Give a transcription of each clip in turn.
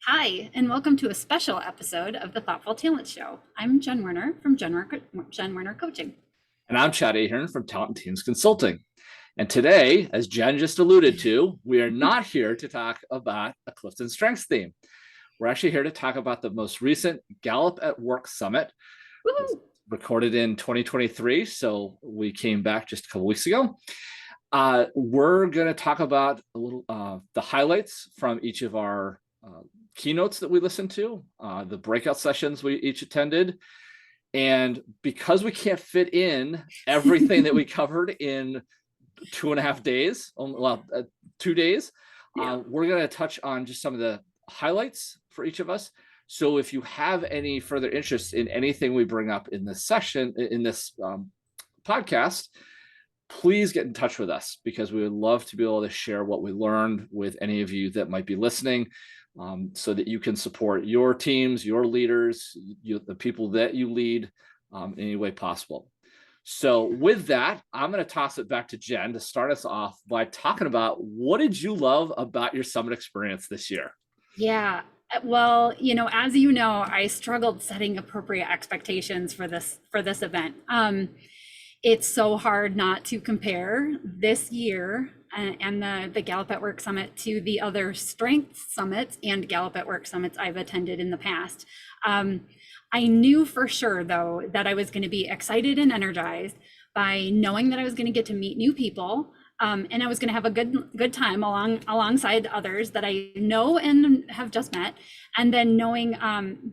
Hi, and welcome to a special episode of the Thoughtful Talent Show. I'm Jen Werner from Jen Werner Coaching. And I'm Chad Ahern from Talent and Teams Consulting. And today, as Jen just alluded to, we are not here to talk about a Clifton Strengths theme. We're actually here to talk about the most recent Gallup at Work Summit, recorded in 2023. So we came back just a couple weeks ago. We're going to talk about a little the highlights from each of our keynotes that we listened to, the breakout sessions we each attended. And because we can't fit in everything that we covered in 2.5 days, 2 days, we're going to touch on just some of the highlights for each of us. So if you have any further interest in anything we bring up in this session, in this podcast, please get in touch with us, because we would love to be able to share what we learned with any of you that might be listening, so that you can support your teams, your leaders, the people that you lead, in any way possible. So with that, I'm going to toss it back to Jen to start us off by talking about, what did you love about your summit experience this year? Yeah, well, as you know, I struggled setting appropriate expectations for this event. It's so hard not to compare this year and the Gallup at Work Summit to the other Strengths Summits and Gallup at Work Summits I've attended in the past. I knew for sure, though, that I was going to be excited and energized by knowing that I was going to get to meet new people, and I was going to have a good time alongside others that I know and have just met, and then knowing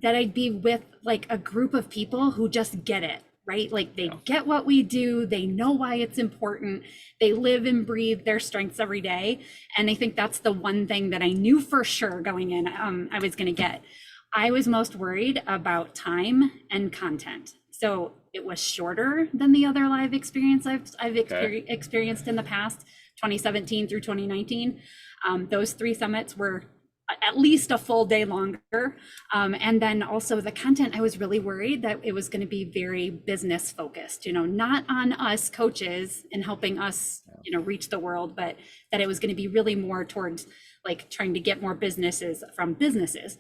that I'd be with like a group of people who just get it. Right? Like they get what we do. They know why it's important. They live and breathe their strengths every day. And I think that's the one thing that I knew for sure going in, I was going to get. I was most worried about time and content. So it was shorter than the other live experience I've experienced in the past, 2017 through 2019. Those 3 summits were at least a full day longer. And then also the content, I was really worried that it was going to be very business focused, not on us coaches and helping us, reach the world, but that it was going to be really more towards like trying to get more businesses from businesses.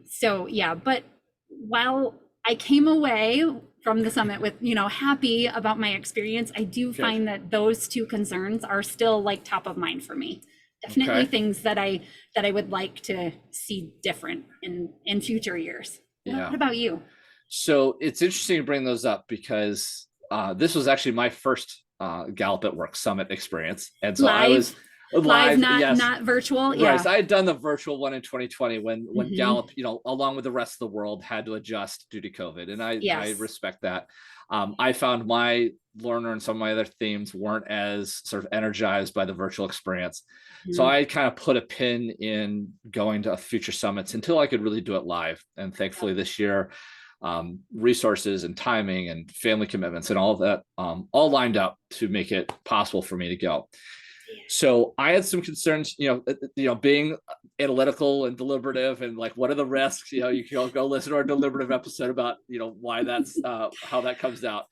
So yeah, but while I came away from the summit with, happy about my experience, I do find that those 2 concerns are still like top of mind for me. Definitely things that I would like to see different in future years. What about you? So it's interesting to bring those up, because this was actually my first Gallup at Work Summit experience, and so I was live, not virtual. Right. So I had done the virtual one in 2020 when Gallup, along with the rest of the world, had to adjust due to COVID, and I respect that. I found my learner and some of my other themes weren't as sort of energized by the virtual experience. So I kind of put a pin in going to future summits until I could really do it live. And thankfully this year, resources and timing and family commitments and all of that all lined up to make it possible for me to go. So I had some concerns, being analytical and deliberative, and like, what are the risks? You can go listen to our deliberative episode about, why that's how that comes out.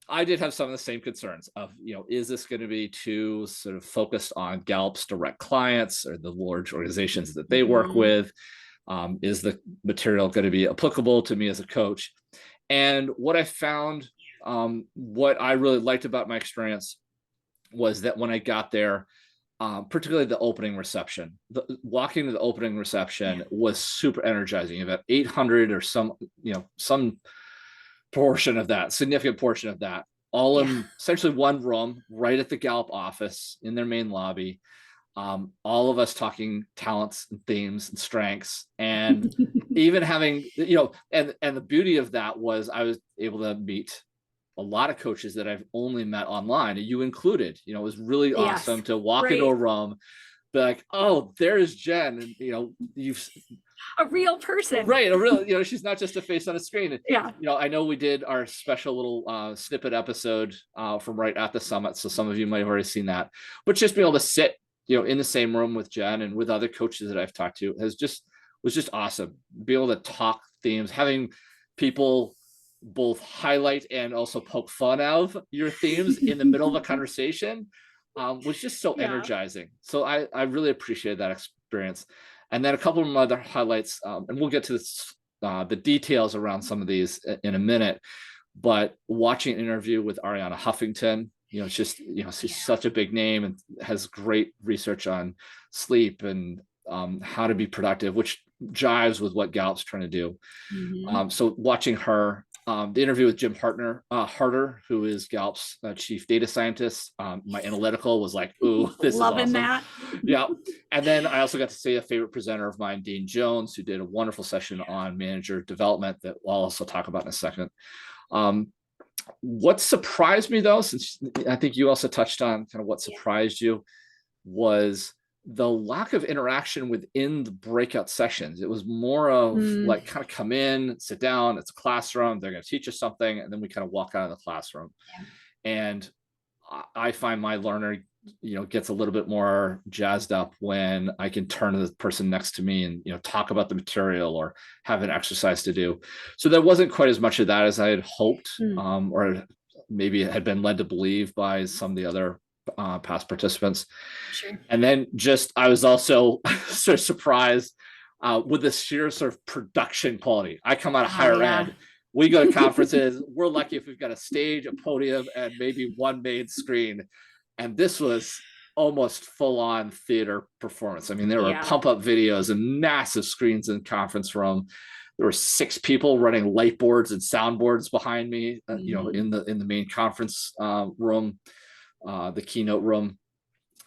I did have some of the same concerns of, is this going to be too sort of focused on Gallup's direct clients or the large organizations that they work with? Is the material going to be applicable to me as a coach? And what I found, what I really liked about my experience was that when I got there, particularly the opening reception, walking to the opening reception was super energizing. About 800 or some portion of that, significant portion of that, all in essentially one room, right at the Gallup office in their main lobby. All of us talking talents and themes and strengths, and even having, and the beauty of that was I was able to meet a lot of coaches that I've only met online, and you included. It was really awesome to walk into a room, be like, oh, there's Jen, and you've a real person, right? A real, she's not just a face on a screen. I know we did our special little snippet episode from right at the summit, so some of you might have already seen that. But just being able to sit, in the same room with Jen and with other coaches that I've talked to was just awesome. Be able to talk themes, having people both highlight and also poke fun of your themes in the middle of a conversation was just so energizing. So I really appreciated that experience. And then a couple of other highlights, and we'll get to this, the details around some of these in a minute. But watching an interview with Arianna Huffington, it's just, she's such a big name and has great research on sleep and how to be productive, which jives with what Gallup's trying to do. So watching her, the interview with Jim Harter, who is Gallup's chief data scientist, my analytical was like, ooh, this Loving is awesome. That. Yeah. And then I also got to see a favorite presenter of mine, Dean Jones, who did a wonderful session on manager development that I'll also talk about in a second. What surprised me, though, since I think you also touched on kind of what surprised you, was the lack of interaction within the breakout sessions. It was more of like kind of come in, sit down, it's a classroom, they're going to teach us something, and then we kind of walk out of the classroom. And I find my learner, gets a little bit more jazzed up when I can turn to the person next to me and, talk about the material or have an exercise to do. So there wasn't quite as much of that as I had hoped, or maybe it had been led to believe by some of the other past participants. Sure. And then I was also sort of surprised with the sheer sort of production quality. I come out of higher ed. We go to conferences. We're lucky if we've got a stage, a podium, and maybe one main screen. And this was almost full-on theater performance. I mean, there were pump-up videos and massive screens in the conference room. There were 6 people running light boards and soundboards behind me, in the main conference room, the keynote room.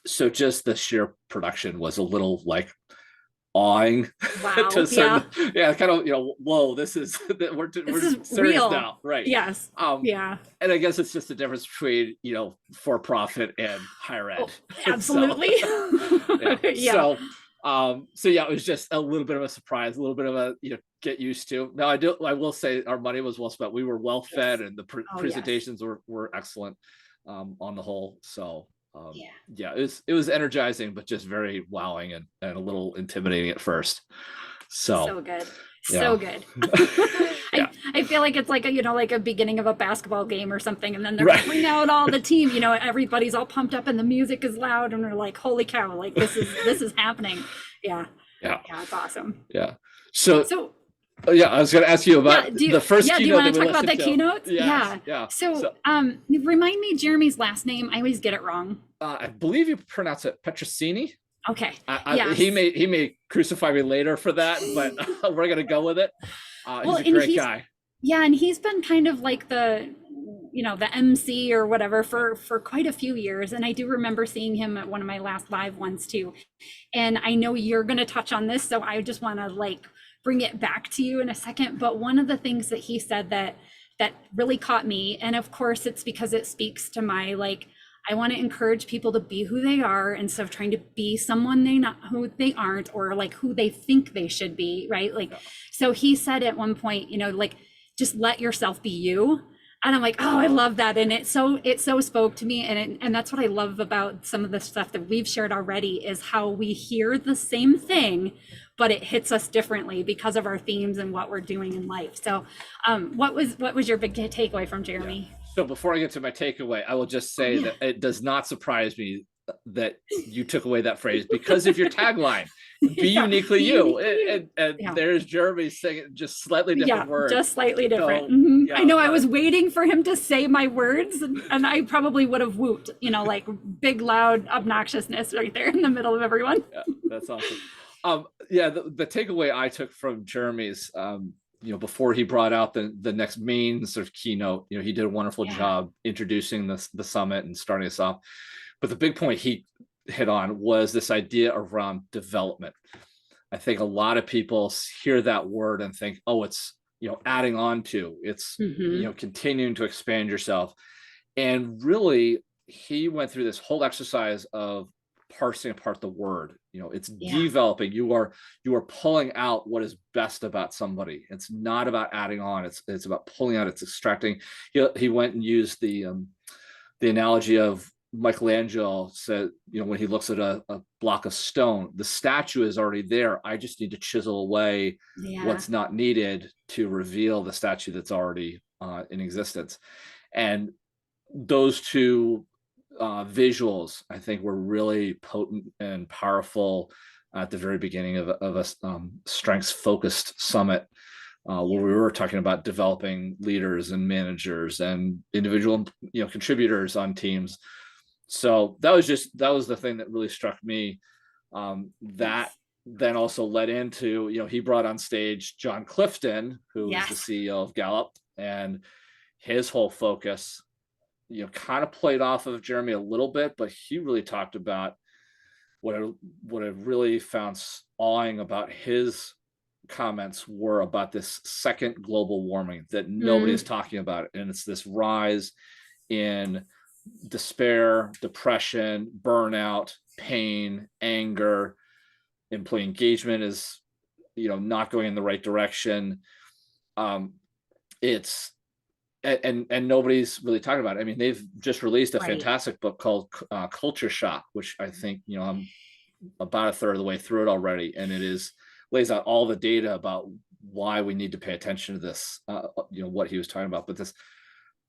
So just the sheer production was a little like awing. Wow. Kind of, whoa, this is we're serious real now, right? Yes. And I guess it's just the difference between for profit and higher ed. Absolutely. So it was just a little bit of a surprise, a little bit of a get used to. Now I will say our money was well spent. We were well fed, and the presentations were excellent on the whole. So it was energizing, but just very wowing and a little intimidating at first. So good. So good. I feel like it's like a beginning of a basketball game or something, and then they're bringing out all the team, everybo's all pumped up and the music is loud and they're like, holy cow, like this is happening. It's awesome. So I was going to ask you about the first keynote. Do you want to talk about the keynote? So remind me Jeremy's last name. I always get it wrong. I believe you pronounce it Pietrocini. Okay. He may crucify me later for that, but we're going to go with it. He's a great guy. Yeah, and he's been kind of like the MC or whatever for quite a few years. And I do remember seeing him at one of my last live ones too. And I know you're going to touch on this, so I just want to bring it back to you in a second. But one of the things that he said that really caught me, and of course it's because it speaks to my I want to encourage people to be who they are instead of trying to be someone who they aren't, or who they think they should be, right? So he said at one point, just let yourself be you. And I'm like, oh, I love that. And it so spoke to me. And that's what I love about some of the stuff that we've shared already, is how we hear the same thing, but it hits us differently because of our themes and what we're doing in life. So what was your big takeaway from Jeremy? So before I get to my takeaway, I will just say that it does not surprise me that you took away that phrase because of your tagline, be uniquely you. And there's Jeremy saying just slightly different words. Just slightly different. So, I know I was waiting for him to say my words, and I probably would have whooped, big, loud obnoxiousness right there in the middle of everyone. Yeah, that's awesome. The takeaway I took from Jeremy's, before he brought out the next main sort of keynote, he did a wonderful job introducing the summit and starting us off. But the big point he hit on was this idea around development. I think a lot of people hear that word and think, oh, it's, adding on to, it's, continuing to expand yourself. And really, he went through this whole exercise of parsing apart the word. It's developing. You are pulling out what is best about somebody. It's not about adding on. It's about pulling out. It's extracting. He went and used the analogy of Michelangelo said, when he looks at a block of stone, the statue is already there. I just need to chisel away what's not needed to reveal the statue that's already in existence. And those two visuals, I think, were really potent and powerful at the very beginning of a strengths focused summit, where we were talking about developing leaders and managers and individual, contributors on teams. So that was the thing that really struck me. That then also led into, he brought on stage John Clifton, who is the CEO of Gallup, and his whole focus, kind of played off of Jeremy a little bit, but he really talked about what I really found awing about his comments were about this second global warming that nobody is talking about. And it's this rise in despair, depression, burnout, pain, anger. Employee engagement is, not going in the right direction. It's and nobody's really talking about it. I mean, they've just released a fantastic book called Culture Shock, which I think, I'm about a third of the way through it already, and it lays out all the data about why we need to pay attention to this, what he was talking about. But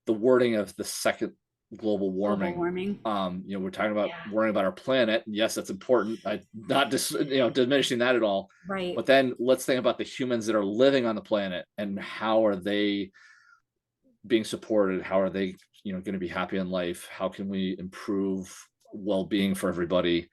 the wording of the second global warming. We're talking about worrying about our planet. Yes, that's important. I'm not just diminishing that at all. Right. But then let's think about the humans that are living on the planet, and how are they being supported? How are they, going to be happy in life? How can we improve well-being for everybody?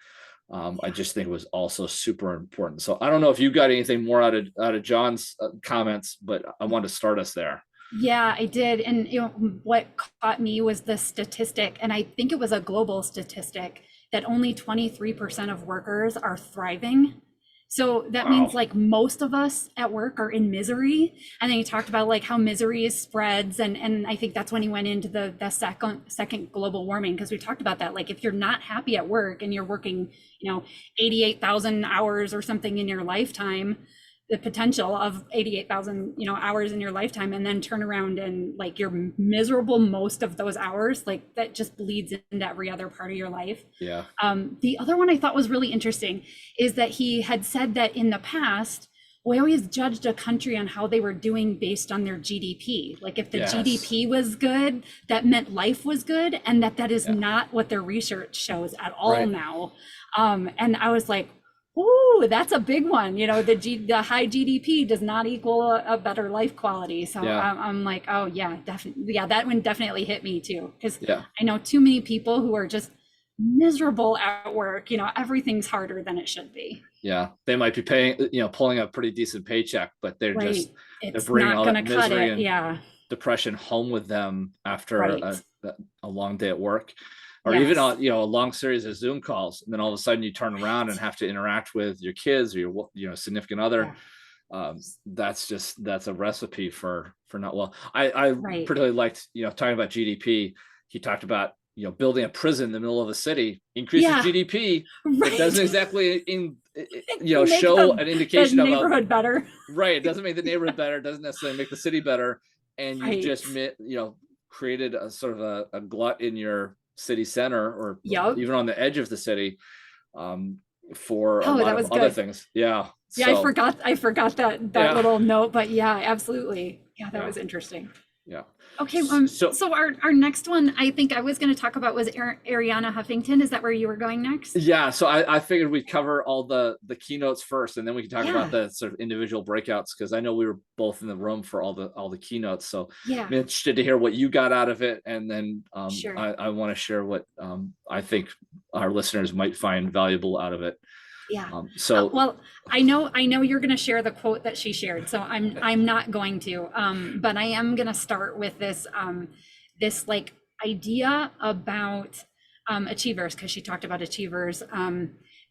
I just think it was also super important. So I don't know if you got anything more out of John's comments, but I wanted to start us there. Yeah, I did. And what caught me was the statistic, and I think it was a global statistic, that only 23% of workers are thriving. So that means like most of us at work are in misery. And then he talked about like how misery spreads. And I think that's when he went into the second global warming, because we talked about that. Like if you're not happy at work and you're working, 88,000 hours or something in your lifetime, the potential of 88,000, hours in your lifetime, and then turn around and like you're miserable most of those hours, like that just bleeds into every other part of your life. Yeah. The other one I thought was really interesting is that he had said that in the past, we always judged a country on how they were doing based on their GDP. Like if the GDP was good, that meant life was good, and that is not what their research shows at all now. And I was like, ooh, that's a big one. The high GDP does not equal a better life quality. So I'm like, oh yeah, definitely. Yeah, that one definitely hit me too. Because I know too many people who are just miserable at work. Everything's harder than it should be. Yeah, they might be paying, pulling a pretty decent paycheck, but they're they're bringing all that misery and depression home with them after a long day at work. Or even a long series of Zoom calls, and then all of a sudden you turn around and have to interact with your kids or your significant other. That's a recipe for not well. I particularly liked talking about GDP. He talked about building a prison in the middle of a city increases GDP. It doesn't exactly show an indication of the neighborhood better. Right, it doesn't make the neighborhood better. It doesn't necessarily make the city better, and you just created a sort of a glut in your city center, or even on the edge of the city, for a lot of other things. So, I forgot that little note, but absolutely. That was interesting. Okay, so our next one, I think I was going to talk about was Arianna Huffington. Is that where you were going next? Yeah, so I figured we'd cover all the keynotes first, and then we can talk about the sort of individual breakouts, because I know we were both in the room for all the keynotes. So I'm interested to hear what you got out of it, and then I want to share what I think our listeners might find valuable out this. Well, I know you're going to share the quote that she shared, so I'm not going to, but I am going to start with this like idea about achievers, because she talked about achievers,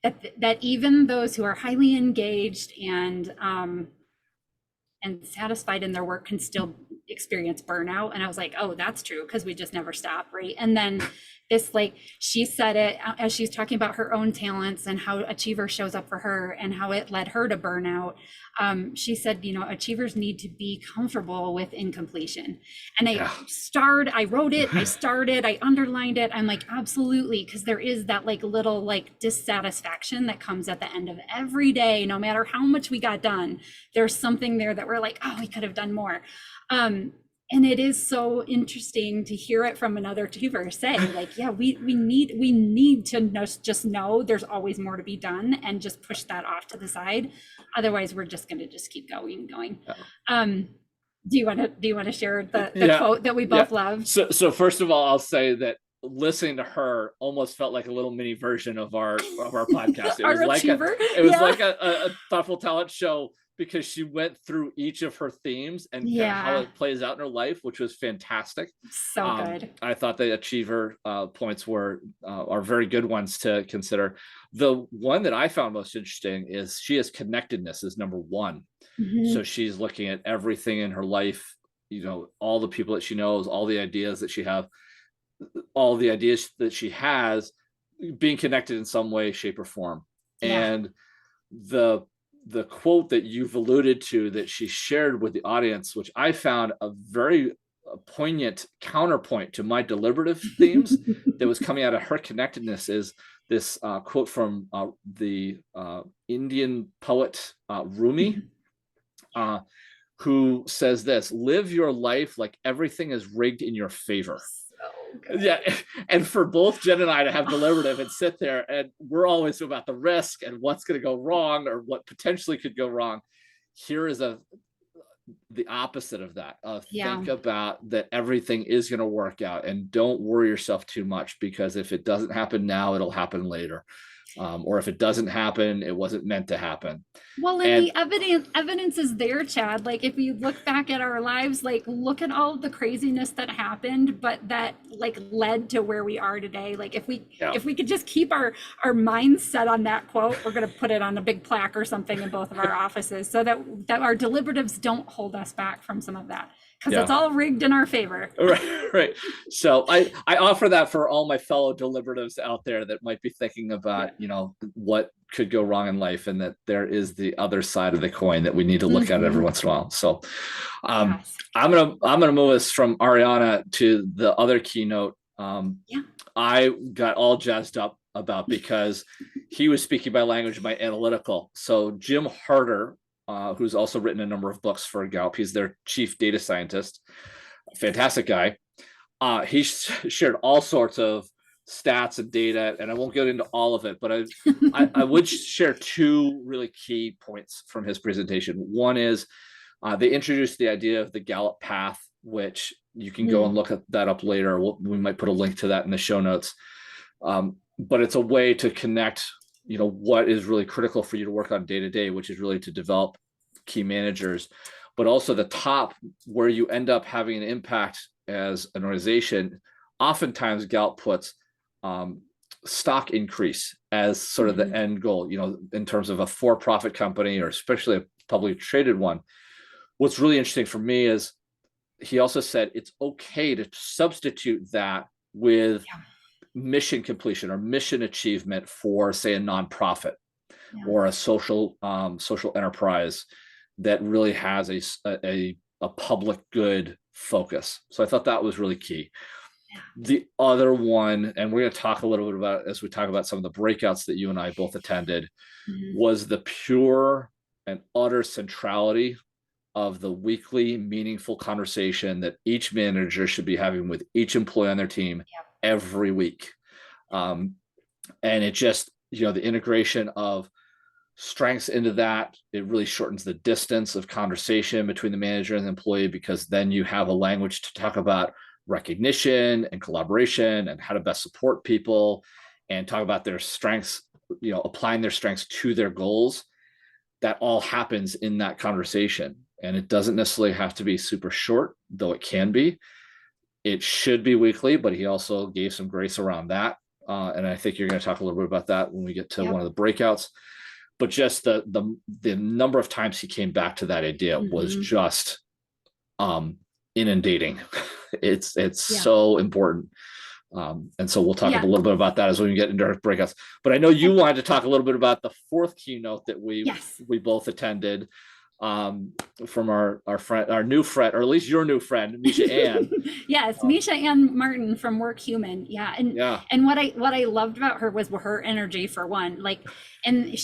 that even those who are highly engaged and satisfied in their work can still experience burnout. And I was like, oh, that's true, because we just never stop, right? And then this, like, she said it as she's talking about her own talents and how Achiever shows up for her and how it led her to burnout. She said, achievers need to be comfortable with incompletion. And I wrote it, I started, I underlined it. I'm like, absolutely, because there is that like little like dissatisfaction that comes at the end of every day, no matter how much we got done. There's something there that we're like, oh, we could have done more. And it is so interesting to hear it from another achiever say, like, yeah, we need to just know there's always more to be done, and just push that off to the side. Otherwise, we're just going to just keep going and going. Yeah. Do you want to share the quote that we both love? So first of all, I'll say that listening to her almost felt like a little mini version of our podcast. It was like a thoughtful talent show, because she went through each of her themes and how it plays out in her life, which was fantastic. So good. I thought the achiever points are very good ones to consider. The one that I found most interesting is she has connectedness as number one. Mm-hmm. So she's looking at everything in her life, all the people that she knows, all the ideas that she has being connected in some way, shape, or form. Yeah. And the quote that you've alluded to that she shared with the audience, which I found a very poignant counterpoint to my deliberative themes that was coming out of her connectedness, is this quote from the Indian poet Rumi, who says this: "Live your life like everything is rigged in your favor." Yeah, and for both Jen and I to have deliberative and sit there, and we're always about the risk and what's going to go wrong or what potentially could go wrong. Here is the opposite of that. Think about that everything is going to work out, and don't worry yourself too much, because if it doesn't happen now, it'll happen later. Or if it doesn't hapen, it wasn't meant to happen. Well, and the evidence is there, Chad. Like, if you look back at our lives, like, look at all the craziness that happened, but that like led to where we are today. Like, if we could just keep our minds set on that quote, we're going to put it on a big plaque or something in both of our offices, so that our deliberatives don't hold us back from some of that, because it's all rigged in our favor. Right. So I offer that for all my fellow deliberatives out there that might be thinking about, what could go wrong in life, and that there is the other side of the coin that we need to look at every once in a while. So I'm gonna move us from Arianna to the other keynote. I got all jazzed up about, because he was speaking my language, my analytical. So Jim Harter, who's also written a number of books for Gallup, he's their chief data scientist, fantastic guy. He shared all sorts of stats and data, and I won't get into all of it, but I would share two really key points from his presentation. One is they introduced the idea of the Gallup path, which you can go and look at that up later. We might put a link to that in the show notes. But it's a way to connect, what is really critical for you to work on day to day, which is really to develop key managers, but also the top, where you end up having an impact as an organization. Oftentimes Gallup puts stock increase as sort of the end goal, in terms of a for-profit company, or especially a publicly traded one. What's really interesting for me is he also said it's okay to substitute that with mission completion or mission achievement for, say, a nonprofit or a social enterprise that really has a public good focus. So I thought that was really key. The other one, and we're going to talk a little bit about it as we talk about some of the breakouts that you and I both attended, was the pure and utter centrality of the weekly meaningful conversation that each manager should be having with each employee on their team every week. And it just, the integration of strengths into that, it really shortens the distance of conversation between the manager and the employee, because then you have a language to talk about recognition and collaboration and how to best support people, and talk about their strengths, applying their strengths to their goals. That all happens in that conversation. And it doesn't necessarily have to be super short, though it can be. It should be weekly, but he also gave some grace around that. And I think you're going to talk a little bit about that when we get to one of the breakouts. But just the number of times he came back to that idea was just inundating. It's so important. And so we'll talk a little bit about that as we get into our breakouts. But I know you wanted to talk a little bit about the fourth keynote that we both attended, from our friend, our new friend, or at least your new friend, Meisha-Ann. Yes, Meisha-Ann Martin from Workhuman. And what I loved about her was her energy, for one, like, and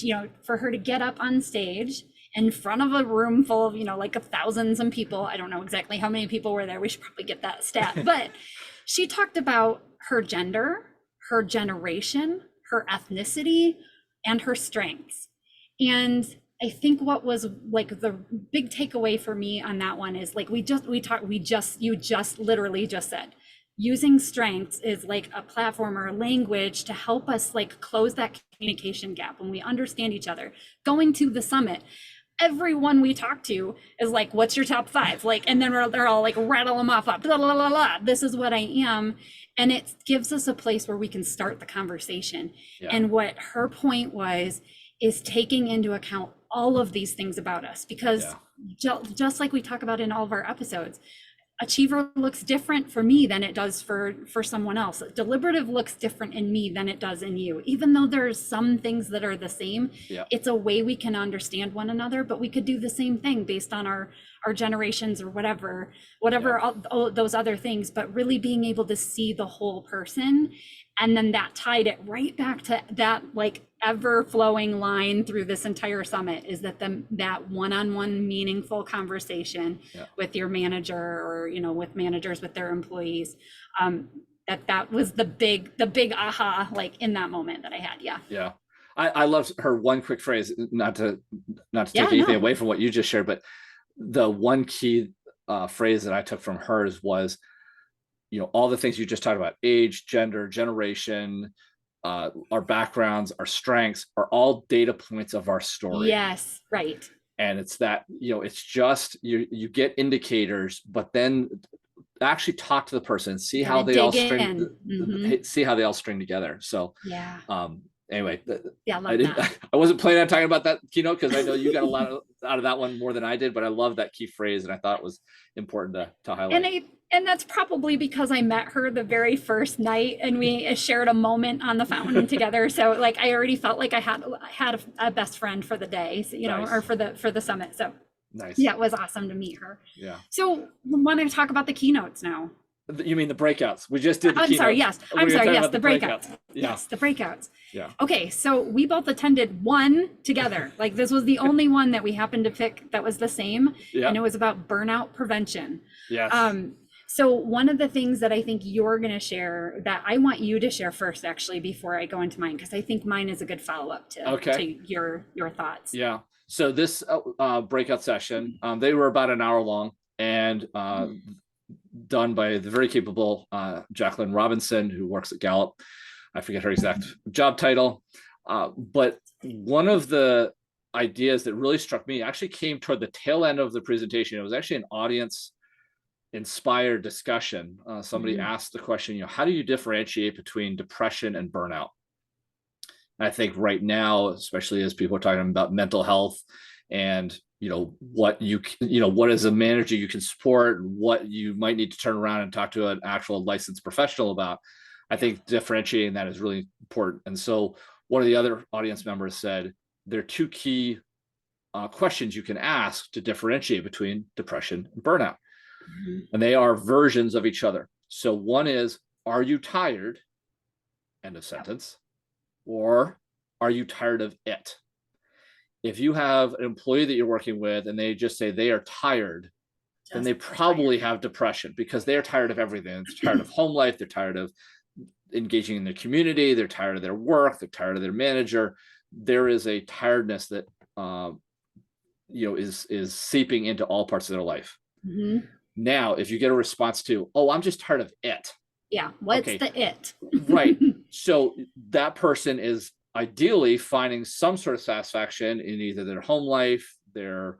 for her to get up on stage in front of a room full of, like 1,000 people. I don't know exactly how many people were there. We should probably get that stat. But she talked about her gender, her generation, her ethnicity, and her strengths. And I think what was like the big takeaway for me on that one is like you just literally just said, using strengths is like a platform or a language to help us like close that communication gap when we understand each other. Going to the summit, everyone we talk to is like, what's your top 5? Like, and then they're all like, rattle them off, blah, blah, blah, blah, blah. This is what I am. And it gives us a place where we can start the conversation. Yeah. And what her point was, is taking into account all of these things about us, because just like we talk about in all of our episodes, achiever looks different for me than it does for someone else. Deliberative looks different in me than it does in you. Even though there's some things that are the same, it's a way we can understand one another, but we could do the same thing based on our generations or whatever, all those other things, but really being able to see the whole person. And then that tied it right back to that like ever flowing line through this entire summit, is that that one-on-one meaningful conversation with your manager, or with managers with their employees, that was the big aha, like in that moment that I had. I loved her one quick phrase, not to take anything away from what you just shared, but the one key phrase that I took from hers was, all the things you just talked about, age, gender, generation, our backgrounds, our strengths, are all data points of our story. Yes, right. And it's that, it's just, you get indicators, but then actually talk to the person, see how they all string together. So anyway, I wasn't planning on talking about that keynote, because I know you got a lot out of that one more than I did, but I love that key phrase, and I thought it was important to highlight. And that's probably because I met her the very first night and we shared a moment on the fountain together. So like, I already felt like I had a best friend for the day, nice. Or for the summit. So nice. Yeah, it was awesome to meet her. Yeah. So we want to talk about the keynotes now. You mean the breakouts? We just did the keynotes. Sorry, yes. The breakouts. Yes, the breakouts. Yeah. Okay, so we both attended one together. Like, this was the only one that we happened to pick that was the same. Yeah. And it was about burnout prevention. Yes. So one of the things that I think you're going to share, that I want you to share first, actually, before I go into mine, because I think mine is a good follow-up to your thoughts. Yeah. So this breakout session, they were about an hour long, and done by the very capable Jacqueline Robinson, who works at Gallup. I forget her exact job title. But one of the ideas that really struck me actually came toward the tail end of the presentation. It was actually an audience inspired discussion. Somebody asked the question, how do you differentiate between depression and burnout? And I think right now, especially as people are talking about mental health and what what as a manager you can support, what you might need to turn around and talk to an actual licensed professional about, I think differentiating that is really important. And so one of the other audience members said there are two key questions you can ask to differentiate between depression and burnout. And they are versions of each other. So one is, are you tired? End of sentence. Or are you tired of it? If you have an employee that you're working with and they just say they are tired, then they probably have depression, because they are tired of everything. They're tired of home life. They're tired of engaging in their community. They're tired of their work. They're tired of their manager. There is a tiredness that is seeping into all parts of their life. Now, if you get a response to, oh, I'm just tired of it. Yeah. What's the it? Right. So that person is ideally finding some sort of satisfaction in either their home life, their,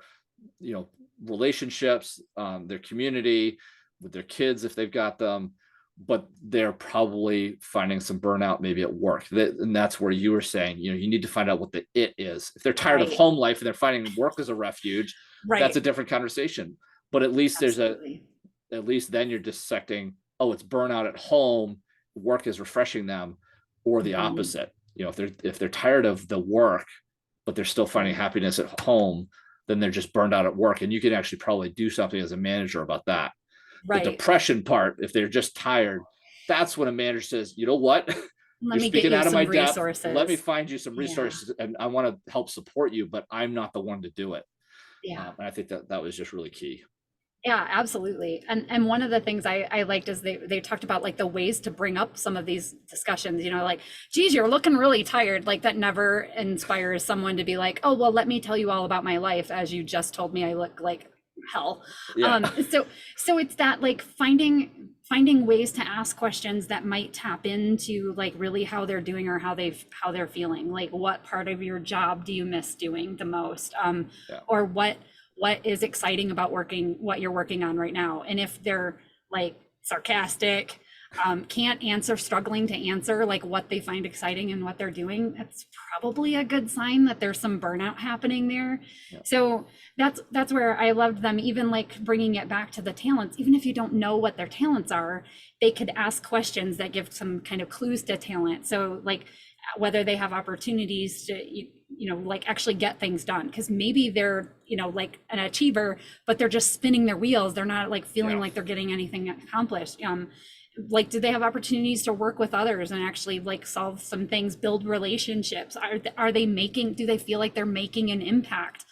relationships, their community, with their kids, if they've got them, but they're probably finding some burnout maybe at work. And that's where you were saying, you need to find out what the it is. If they're tired of home life and they're finding work as a refuge, that's a different conversation. But at least at least then you're dissecting, oh, it's burnout at home, work is refreshing them, or the opposite. If they're tired of the work, but they're still finding happiness at home, then they're just burned out at work. And you can actually probably do something as a manager about that. Right. The depression part, if they're just tired, that's when a manager says, you know what? Let me get you out of my depth. Let me find you some resources, and I want to help support you, but I'm not the one to do it. Yeah. And I think that was just really key. Yeah, absolutely. And one of the things I liked is they talked about like the ways to bring up some of these discussions, like, geez, you're looking really tired. Like that never inspires someone to be like, oh, well, let me tell you all about my life as you just told me I look like hell. Yeah. So it's that like finding ways to ask questions that might tap into like really how they're doing or how they're feeling. Like what part of your job do you miss doing the most? Yeah. Or what is exciting about what you're working on right now. And if they're like sarcastic, can't answer, struggling to answer like what they find exciting and what they're doing, that's probably a good sign that there's some burnout happening there. Yeah. So that's where I loved them, even like bringing it back to the talents. Even if you don't know what their talents are, they could ask questions that give some kind of clues to talent. So like whether they have opportunities to like actually get things done, because maybe they're like an achiever, but they're just spinning their wheels. They're not like feeling like they're getting anything accomplished. Like, do they have opportunities to work with others and actually like solve some things, build relationships? Are they making, do they feel like they're making an impact,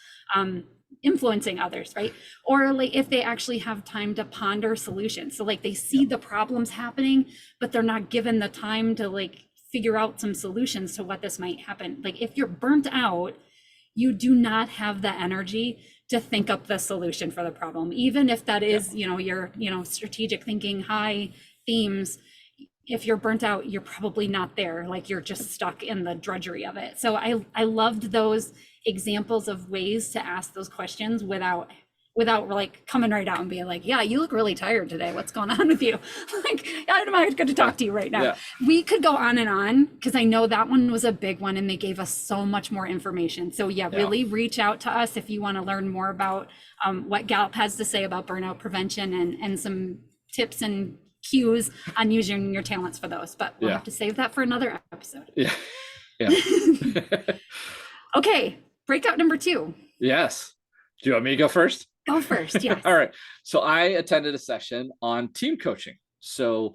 influencing others, right? Or like if they actually have time to ponder solutions. So like they see the problems happening, but they're not given the time to like figure out some solutions to what this might happen. Like if you're burnt out, you do not have the energy to think up the solution for the problem, even if that is your strategic thinking, high themes. If you're burnt out, you're probably not there. Like you're just stuck in the drudgery of it. So I loved those examples of ways to ask those questions without like coming right out and being like, yeah, you look really tired today. What's going on with you? Like, I'm not going to talk to you right now. Yeah. We could go on and on because I know that one was a big one and they gave us so much more information. So really reach out to us if you want to learn more about what Gallup has to say about burnout prevention and some tips and cues on using your talents for those. But we'll have to save that for another episode. Yeah. Okay, breakout number 2. Yes. Do you want me to go first? Go first, yes. All right. So I attended a session on team coaching. So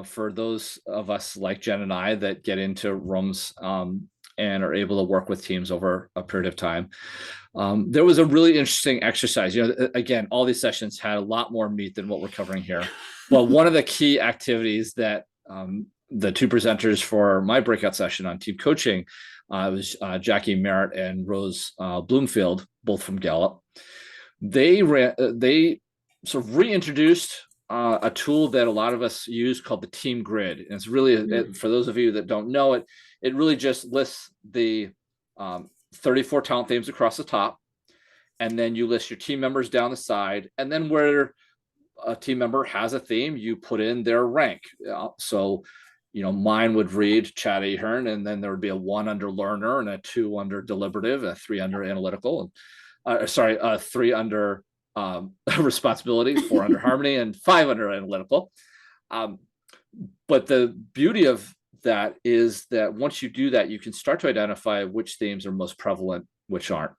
for those of us like Jen and I that get into rooms and are able to work with teams over a period of time, there was a really interesting exercise. Again, all these sessions had a lot more meat than what we're covering here. But one of the key activities that the 2 presenters for my breakout session on team coaching was Jackie Merritt and Rose Bloomfield, both from Gallup. They sort of reintroduced a tool that a lot of us use called the team grid. And it's really, for those of you that don't know it, it really just lists the 34 talent themes across the top. And then you list your team members down the side. And then where a team member has a theme, you put in their rank. So, mine would read Chad Ahern, and then there would be a 1 under learner and a 2 under deliberative, a 3 under analytical, and 3 under responsibility, 4 under harmony, and 5 under analytical. But the beauty of that is that once you do that, you can start to identify which themes are most prevalent, which aren't.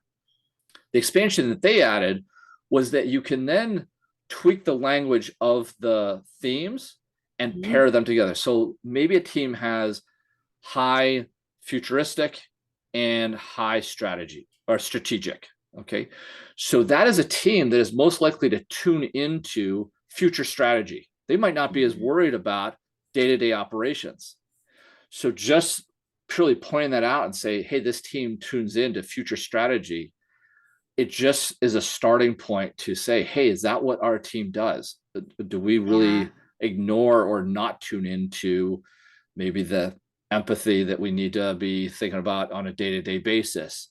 The expansion that they added was that you can then tweak the language of the themes and pair them together. So maybe a team has high futuristic and high strategy or strategic. Okay. So that is a team that is most likely to tune into future strategy. They might not be as worried about day-to-day operations. So just purely pointing that out and say, hey, this team tunes into future strategy, it just is a starting point to say, hey, is that what our team does? Do we really ignore or not tune into maybe the empathy that we need to be thinking about on a day-to-day basis?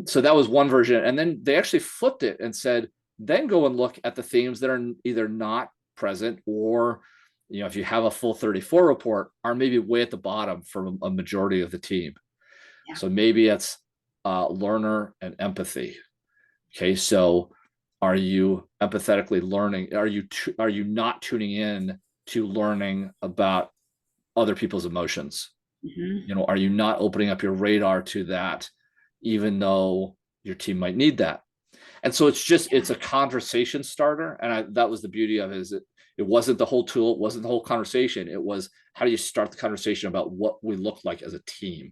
So that was one version. And then they actually flipped it and said, then go and look at the themes that are either not present or, if you have a full 34 report, are maybe way at the bottom for a majority of the team. Yeah. So maybe it's learner and empathy. Okay, so are you empathetically learning? Are you not tuning in to learning about other people's emotions? Are you not opening up your radar to that, even though your team might need that? And so it's a conversation starter. And that was the beauty of it, is it wasn't the whole tool, it wasn't the whole conversation. It was, how do you start the conversation about what we look like as a team?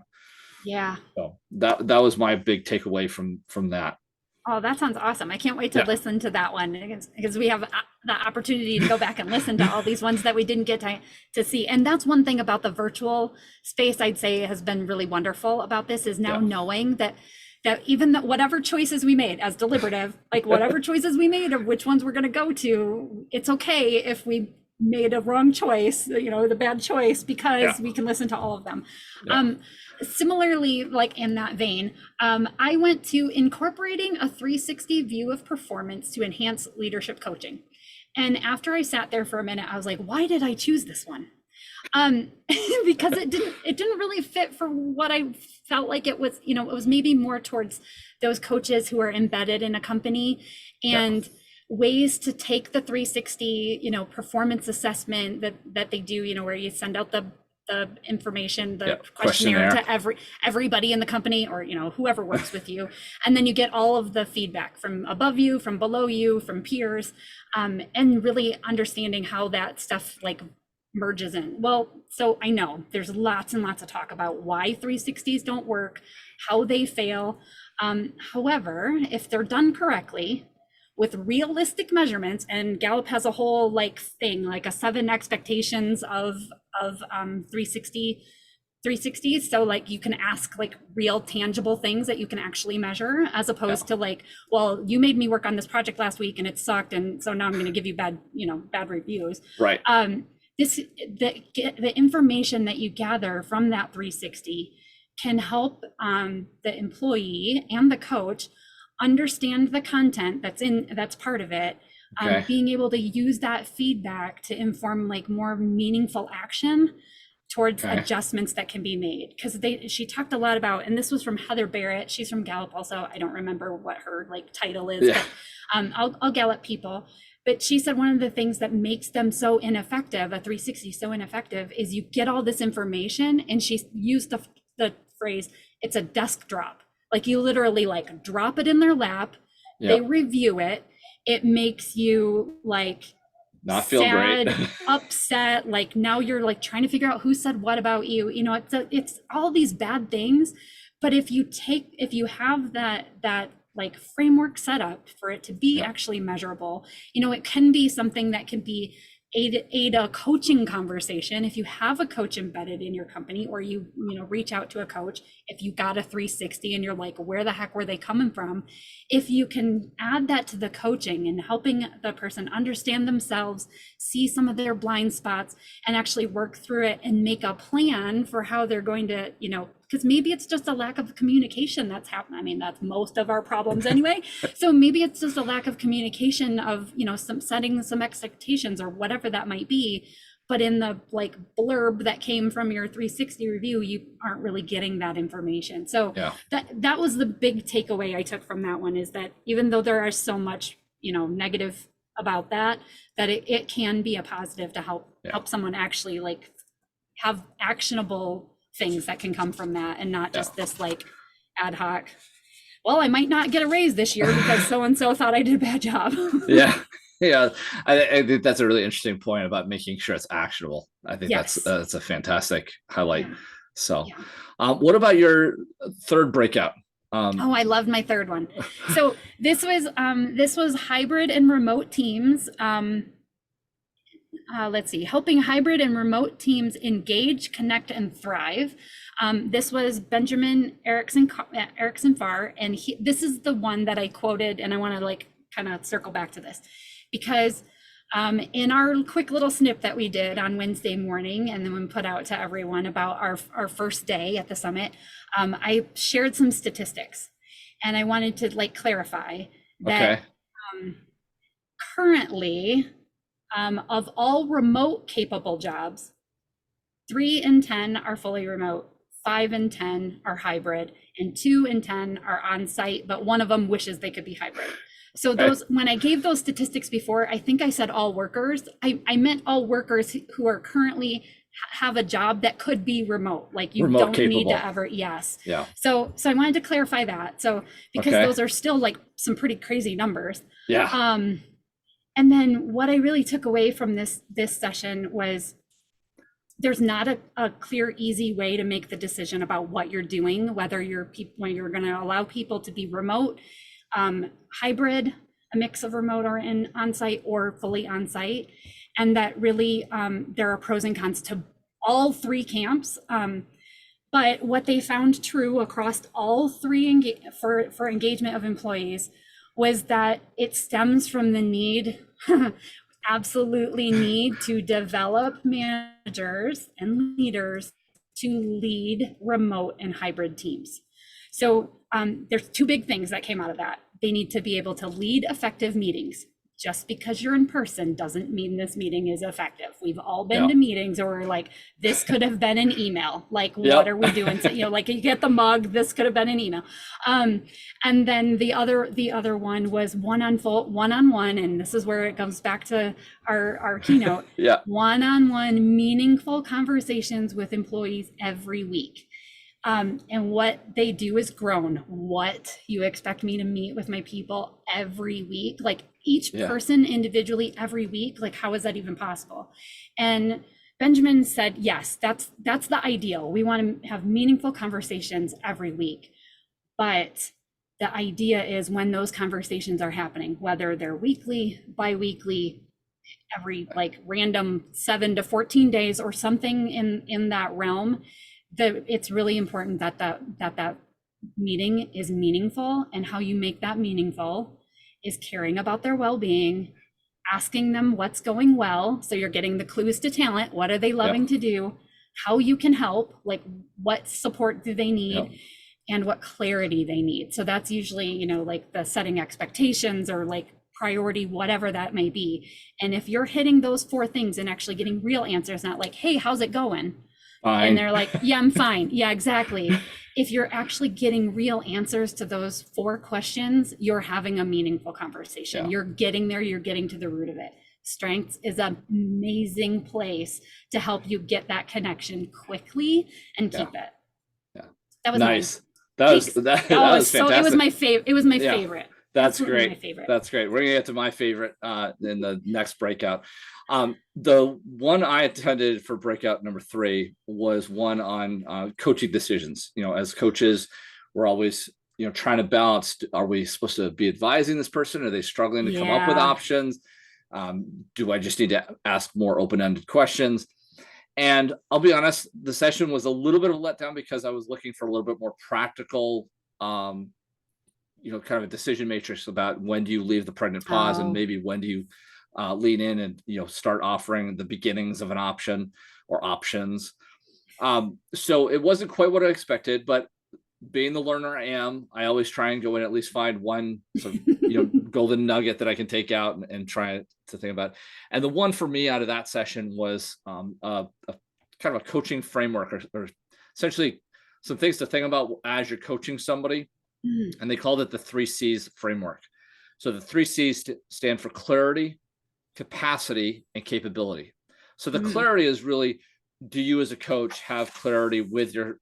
Yeah. So that was my big takeaway from that. Oh, that sounds awesome. I can't wait to Yeah. listen to that one because we have the opportunity to go back and listen to all these ones that we didn't get to see. And that's one thing about the virtual space I'd say has been really wonderful about this is now Yeah. knowing that even that whatever choices we made as deliberative, like whatever choices we made of which ones we're going to go to, it's okay if we made a wrong choice, the bad choice, because we can listen to all of them. Yeah. Similarly, like in that vein, I went to incorporating a 360 view of performance to enhance leadership coaching. And after I sat there for a minute, I was like, why did I choose this one? Because it didn't really fit for what I felt like it was. It was maybe more towards those coaches who are embedded in a company and ways to take the 360, performance assessment that they do, where you send out the information, the questionnaire to everybody in the company, or whoever works with you, and then you get all of the feedback from above you, from below you, from peers, and really understanding how that stuff like merges in. Well, so I know there's lots and lots of talk about why 360s don't work, how they fail. However, if they're done correctly, with realistic measurements, and Gallup has a whole thing, like a 7 expectations of 360s. So you can ask real tangible things that you can actually measure, as opposed to well, you made me work on this project last week and it sucked, and so now I'm going to give you bad reviews. Right. The information that you gather from that 360 can help the employee and the coach understand the content that's part of it. Being able to use that feedback to inform more meaningful action towards adjustments that can be made. Because she talked a lot about, and this was from Heather Barrett, she's from Gallup also, I don't remember what her title is, but I'll Gallup people. But she said one of the things that makes them so ineffective, a 360 so ineffective, is you get all this information, and she used the phrase, it's a desk drop. You literally drop it in their lap, they review it, it makes you not feel sad, great, upset, now you're trying to figure out who said what about you. It's all these bad things. But if you have that framework set up for it to be actually measurable, it can be something that can be aid a coaching conversation. If you have a coach embedded in your company, or you reach out to a coach, if you got a 360 and you're where the heck were they coming from? If you can add that to the coaching and helping the person understand themselves, see some of their blind spots, and actually work through it and make a plan for how they're going to, because maybe it's just a lack of communication that's happening. I mean, that's most of our problems anyway. So maybe it's just a lack of communication of, some setting some expectations or whatever that might be. But in the blurb that came from your 360 review, you aren't really getting that information. So that was the big takeaway I took from that one, is that even though there are so much, negative about that it can be a positive to help someone actually have actionable things that can come from that, and not just this ad hoc, well, I might not get a raise this year because so-and-so thought I did a bad job. I think that's a really interesting point about making sure it's actionable. I think that's a fantastic highlight. So what about your third breakout? I loved my third one. So this was hybrid and remote teams. Let's see, helping hybrid and remote teams engage, connect, and thrive. This was Benjamin Erickson Farr, and this is the one that I quoted, and I want to kind of circle back to this, because in our quick little snip that we did on Wednesday morning, and then we put out to everyone about our first day at the summit, I shared some statistics, and I wanted to clarify that currently, of all remote capable jobs, 3 in 10 are fully remote, 5 in 10 are hybrid, and 2 in 10 are on site, but one of them wishes they could be hybrid. So those, when I gave those statistics before, I think I said all workers. I meant all workers who are currently have a job that could be remote, you remote don't capable. Need to ever, So I wanted to clarify that. So because those are still some pretty crazy numbers. And then what I really took away from this session was there's not a clear, easy way to make the decision about what you're doing, whether when you're going to allow people to be remote, hybrid, a mix of remote or on-site or fully on-site, and that really there are pros and cons to all three camps. But what they found true across all three for engagement of employees was that it stems from the need, absolutely need to develop managers and leaders to lead remote and hybrid teams. So there's two big things that came out of that. They need to be able to lead effective meetings. Just because you're in person doesn't mean this meeting is effective. We've all been to meetings or we're like, this could have been an email. Like, what are we doing? So, like you get the mug, this could have been an email. And then the other one was one-on-one, and this is where it comes back to our keynote. One-on-one meaningful conversations with employees every week. And what they do is grown. What you expect me to meet with my people every week, like each person individually every week, like how is that even possible? And Benjamin said, yes, that's the ideal. We want to have meaningful conversations every week. But the idea is when those conversations are happening, whether they're weekly, bi-weekly, every like random 7 to 14 days or something in that realm, it's really important that that meeting is meaningful, and how you make that meaningful is caring about their well-being, asking them what's going well. So you're getting the clues to talent. What are they loving to do? How you can help, like what support do they need, and what clarity they need. So that's usually, like the setting expectations or like priority, whatever that may be. And if you're hitting those 4 things and actually getting real answers, not like, hey, how's it going? Fine. And they're like, yeah, I'm fine. Yeah, exactly. If you're actually getting real answers to those 4 questions, you're having a meaningful conversation. You're getting there. You're getting to the root of it. Strengths is an amazing place to help you get that connection quickly and keep it. Yeah, that was nice. That was fantastic. So it was my favorite. It was my favorite. That's great. My favorite. That's great. We're gonna get to my favorite in the next breakout. The one I attended for breakout number 3 was one on coaching decisions. As coaches, we're always, trying to balance, are we supposed to be advising this person? Are they struggling to come up with options? Do I just need to ask more open-ended questions? And I'll be honest, the session was a little bit of a letdown because I was looking for a little bit more practical, kind of a decision matrix about when do you leave the pregnant pause and maybe when do you lean in and start offering the beginnings of an option or options. So it wasn't quite what I expected, but being the learner I am, I always try and go in, at least find one sort of golden nugget that I can take out and try to think about. And the one for me out of that session was a kind of a coaching framework or essentially some things to think about as you're coaching somebody. And they called it the 3 C's framework. So the 3 C's stand for clarity, capacity, and capability. So the clarity is really, do you as a coach have clarity with your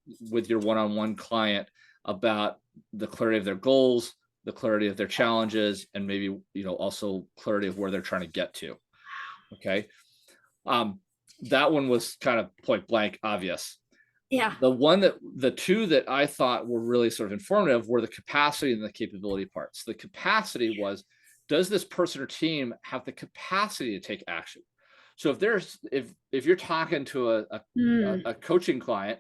one-on-one client about the clarity of their goals, the clarity of their challenges, and maybe also clarity of where they're trying to get to. Okay. That one was kind of point blank obvious. Yeah. The 2 that I thought were really sort of informative were the capacity and the capability parts. The capacity was, does this person or team have the capacity to take action? So if you're talking to a coaching client,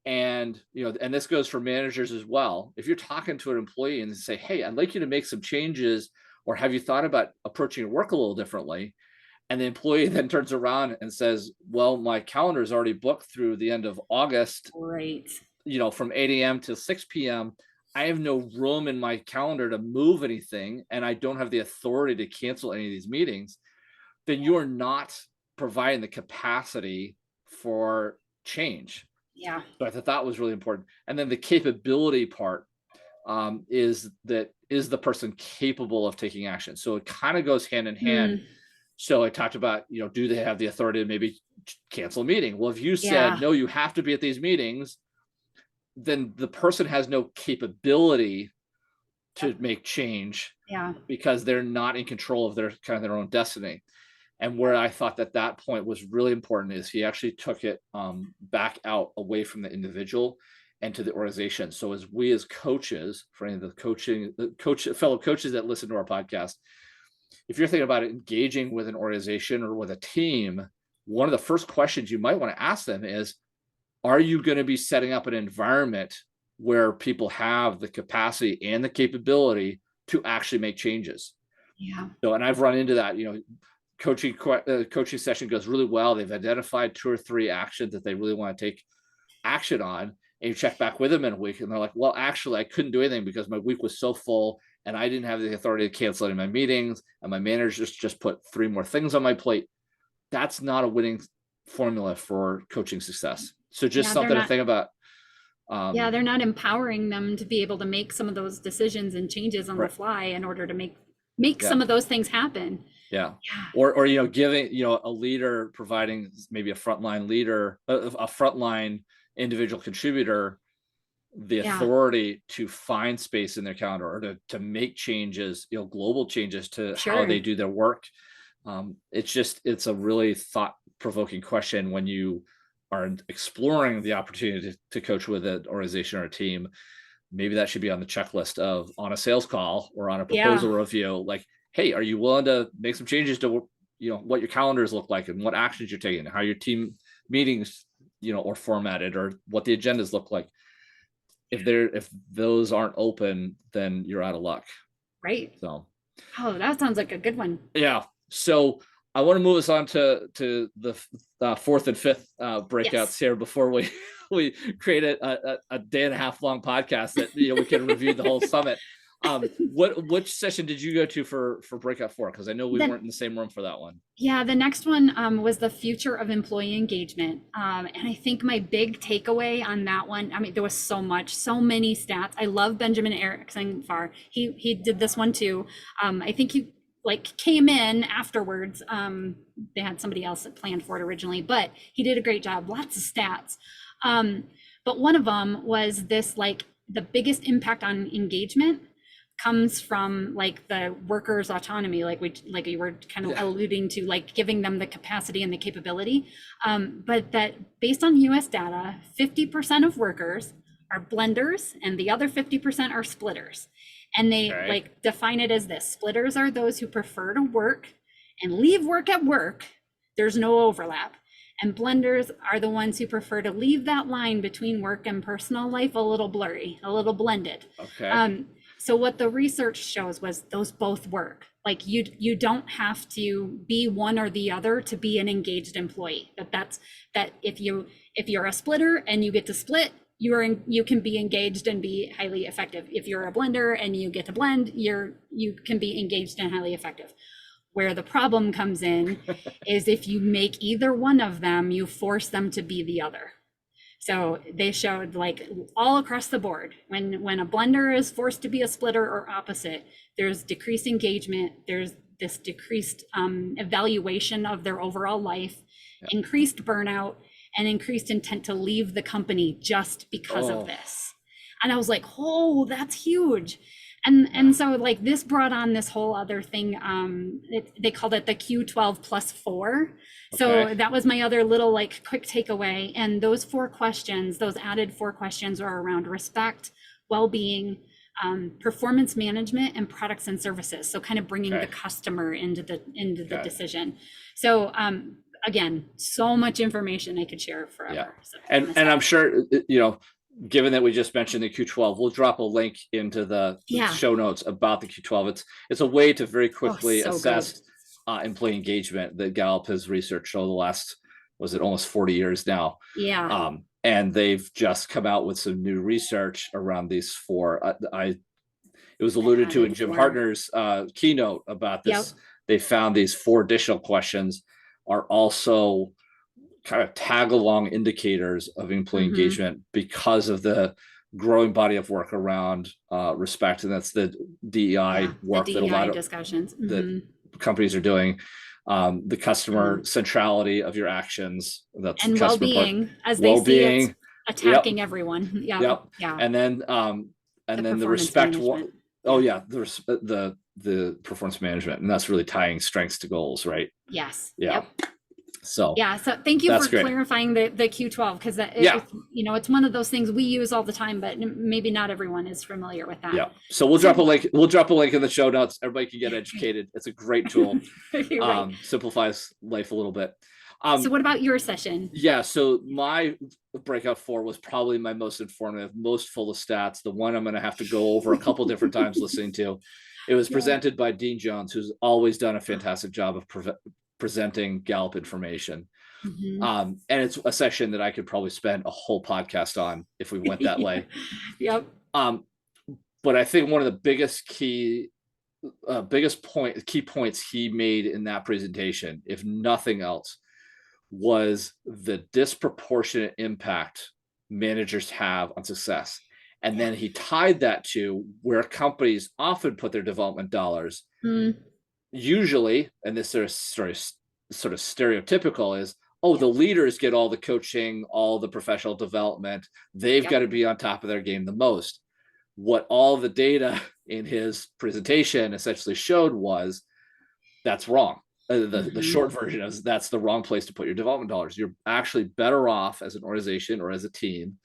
and and this goes for managers as well, if you're talking to an employee and say, hey, I'd like you to make some changes, or have you thought about approaching your work a little differently? And the employee then turns around and says, well, my calendar is already booked through the end of August, right? From 8 a.m. to 6 p.m. I have no room in my calendar to move anything, and I don't have the authority to cancel any of these meetings. Then you are not providing the capacity for change. Yeah. So I thought that was really important. And then the capability part is the person capable of taking action? So it kind of goes hand in hand. So I talked about, do they have the authority to maybe cancel a meeting? Well, if you said, no, you have to be at these meetings, then the person has no capability to make change because they're not in control of their own destiny. And where I thought that point was really important is he actually took it back out away from the individual and to the organization. So as we as coaches, for any of the fellow coaches that listen to our podcast, if you're thinking about engaging with an organization or with a team, one of the first questions you might want to ask them is, are you going to be setting up an environment where people have the capacity and the capability to actually make changes? Yeah. So, and I've run into that, coaching session goes really well. They've identified 2 or 3 actions that they really want to take action on. And you check back with them in a week and they're like, well, actually, I couldn't do anything because my week was so full and I didn't have the authority to cancel any of my meetings. And my manager just put 3 more things on my plate. That's not a winning formula for coaching success. So just something to think about. They're not empowering them to be able to make some of those decisions and changes on the fly in order to make some of those things happen. Yeah. Or giving, a leader, providing maybe a frontline leader, a frontline individual contributor, the authority to find space in their calendar or to make changes, global changes to how they do their work. It's a really thought-provoking question when you are exploring the opportunity to coach with an organization or a team. Maybe that should be on the checklist of on a sales call or on a proposal review. Like, hey, are you willing to make some changes to what your calendars look like and what actions you're taking, how your team meetings or formatted, or what the agendas look like? If those aren't open, then you're out of luck. Right. So, that sounds like a good one. Yeah. So I want to move us on to the 4th and 5th breakouts here before we create a day and a half long podcast that we can review the whole summit. Which session did you go to for breakout 4? Because I know we weren't in the same room for that one. Yeah, the next one was the future of employee engagement. And I think my big takeaway on that one, there was so many stats. I love Benjamin Erickson Farr. He did this one too. I think he came in afterwards. They had somebody else that planned for it originally, but he did a great job. Lots of stats. But one of them was this, the biggest impact on engagement comes from the workers' autonomy, like you were kind of alluding to, giving them the capacity and the capability. But that based on US data, 50% of workers are blenders and the other 50% are splitters. And they define it as this: splitters are those who prefer to work and leave work at work. There's no overlap. And blenders are the ones who prefer to leave that line between work and personal life a little blurry, a little blended. Okay. So what the research shows was those both work. You don't have to be one or the other to be an engaged employee. That if you're a splitter and you get to split, you can be engaged and be highly effective. If you're a blender and you get to blend, you can be engaged and highly effective. Where the problem comes in is if you make either one of them, you force them to be the other. So they showed all across the board, when a blender is forced to be a splitter or opposite, there's decreased engagement, there's this decreased evaluation of their overall life, increased burnout, and increased intent to leave the company just because of this. And I was like, oh, that's huge. And so this brought on this whole other thing. They called it the Q12 plus 4. So that was my other little quick takeaway. And those 4 questions, those added 4 questions, are around respect, well-being, performance management, and products and services. So kind of bringing the customer into the decision. So again, so much information I could share forever. Yeah. So, and I'm sure given that we just mentioned the Q12, we'll drop a link into the show notes about the Q12. It's a way to very quickly assess employee engagement that Gallup has researched over the last, almost 40 years now. Yeah. And they've just come out with some new research around these 4. It was alluded to in Jim Harter's keynote about this. Yep. They found these 4 additional questions are also kind of tag along indicators of employee engagement because of the growing body of work around respect. And that's the DEI work that a lot of discussions that companies are doing. The customer centrality of your actions, that's and well-being, as they see it's attacking everyone. Yeah. And then the respect one. The performance management, and that's really tying strengths to goals, right? Yes. Yeah. So Yeah, so thank you that's for great. clarifying the Q12, because Yeah. it's one of those things we use all the time, but maybe not everyone is familiar with that. Yeah. So we'll drop a link. We'll drop a link in the show notes. Everybody can get Yeah, educated. It's a great tool. you're right. Simplifies life a little bit. So what about your session? Yeah. So my breakout 4 was probably my most informative, most full of stats. The one I'm going to have to go over a couple different times listening to. It was presented by Dean Jones, who's always done a fantastic job of presenting Gallup information. And it's a session that I could probably spend a whole podcast on if we went that way. Yep. But I think one of the biggest key points he made in that presentation, if nothing else, was the disproportionate impact managers have on success. And then he tied that to where companies often put their development dollars. Usually, and this sort of stereotypical, is, oh, the leaders get all the coaching, all the professional development. They've got to be on top of their game the most. What all the data in his presentation essentially showed was that's wrong. The short version is that's the wrong place to put your development dollars. You're actually better off as an organization or as a team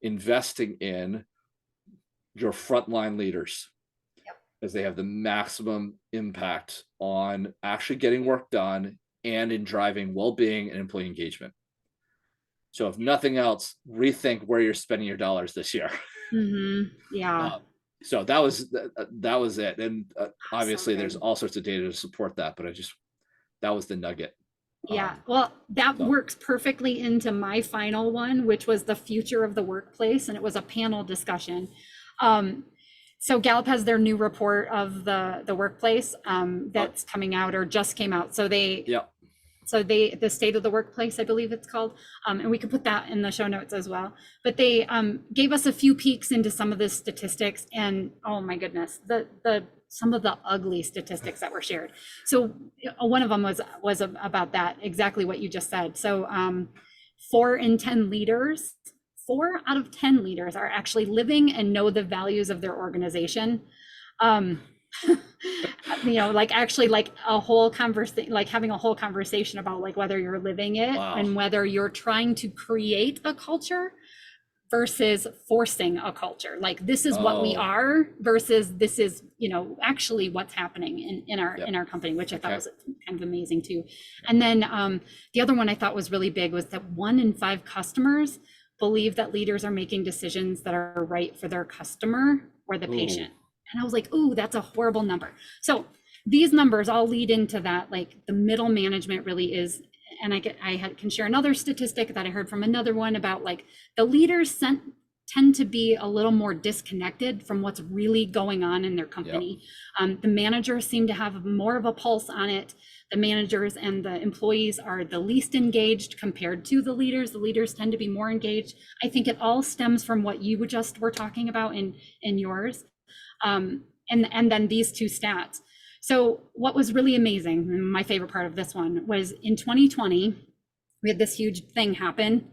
investing in your frontline leaders, as they have the maximum impact on actually getting work done and in driving well-being and employee engagement. So if nothing else, rethink where you're spending your dollars this year. Yeah. So that was it. And obviously there's all sorts of data to support that, but that was the nugget. Yeah, well, that works perfectly into my final one, which was the future of the workplace, and it was a panel discussion. So Gallup has their new report of the workplace that's coming out or just came out. So the state of the workplace, I believe it's called, and we could put that in the show notes as well. But they gave us a few peeks into some of the statistics, and oh my goodness, some of the ugly statistics that were shared. So one of them was about that, exactly what you just said. So 4 out of 10 leaders are actually living and know the values of their organization. Like actually like a whole conversation, like having a whole conversation about like whether you're living it and whether you're trying to create a culture versus forcing a culture. Like this is what we are versus this is, actually what's happening in our company, which I thought was kind of amazing too. And then the other one I thought was really big was that 1 in 5 customers believe that leaders are making decisions that are right for their customer or the patient. And I was like, ooh, that's a horrible number. So these numbers all lead into that, like the middle management really is, and I can share another statistic that I heard from another one about like the leaders tend to be a little more disconnected from what's really going on in their company. The managers seem to have more of a pulse on it. The managers and the employees are the least engaged compared to the leaders. The leaders tend to be more engaged. I think it all stems from what you just were talking about in yours. And then these 2 stats. So what was really amazing, my favorite part of this one, was in 2020, we had this huge thing happen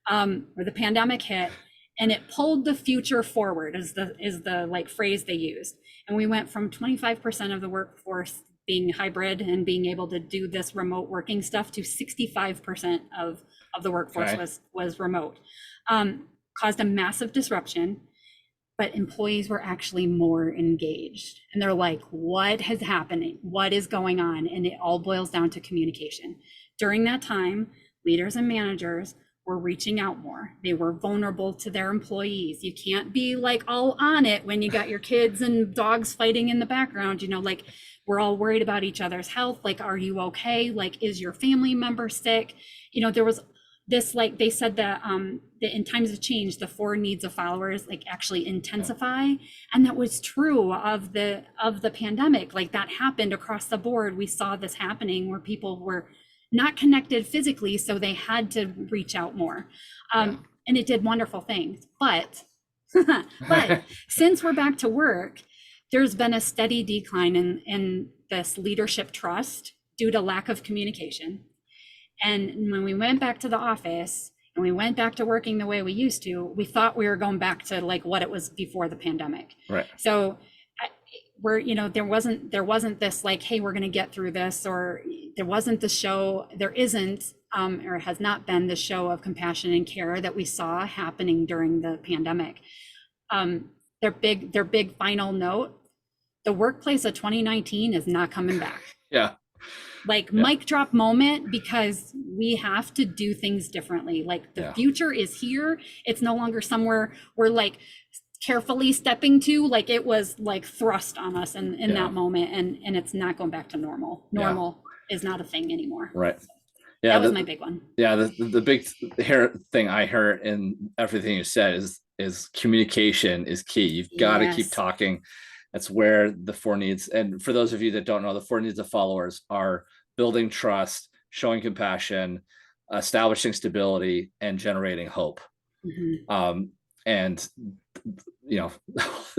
where the pandemic hit, and it pulled the future forward is the like phrase they used. And we went from 25% of the workforce being hybrid and being able to do this remote working stuff to 65% of the workforce was remote. Caused a massive disruption. But employees were actually more engaged. And they're like, what is happening? What is going on? And it all boils down to communication. During that time, leaders and managers were reaching out more. They were vulnerable to their employees. You can't be like all on it when you got your kids and dogs fighting in the background, like we're all worried about each other's health. Like, are you okay? Like, is your family member sick? There was this, like they said that in times of change, the 4 needs of followers like actually intensify. And that was true of the pandemic. Like that happened across the board. We saw this happening where people were not connected physically, so they had to reach out more. And it did wonderful things. But since we're back to work, there's been a steady decline in this leadership trust due to lack of communication. And when we went back to the office and we went back to working the way we used to, we thought we were going back to like what it was before the pandemic. Right. So there wasn't this like, hey, we're going to get through this, or there wasn't the show, there isn't, or has not been the show of compassion and care that we saw happening during the pandemic. Their big final note, the workplace of 2019 is not coming back. Yeah. Like mic drop moment, because we have to do things differently. Like the future is here. It's no longer somewhere we're like carefully stepping to, like it was like thrust on us in that moment, and it's not going back to normal. Normal is not a thing anymore. Right. So Yeah. that was my big one. Yeah. The big thing I heard in everything you said is communication is key. You've got to keep talking. That's where the 4 needs. And for those of you that don't know, the 4 needs of followers are building trust, showing compassion, establishing stability, and generating hope. And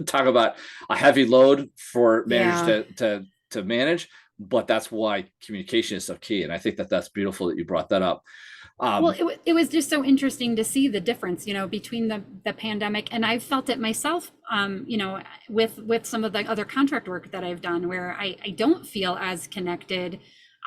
talk about a heavy load for managers to manage, but that's why communication is so key. And I think that's beautiful that you brought that up. Well, it was just so interesting to see the difference, between the pandemic, and I've felt it myself, with some of the other contract work that I've done, where I don't feel as connected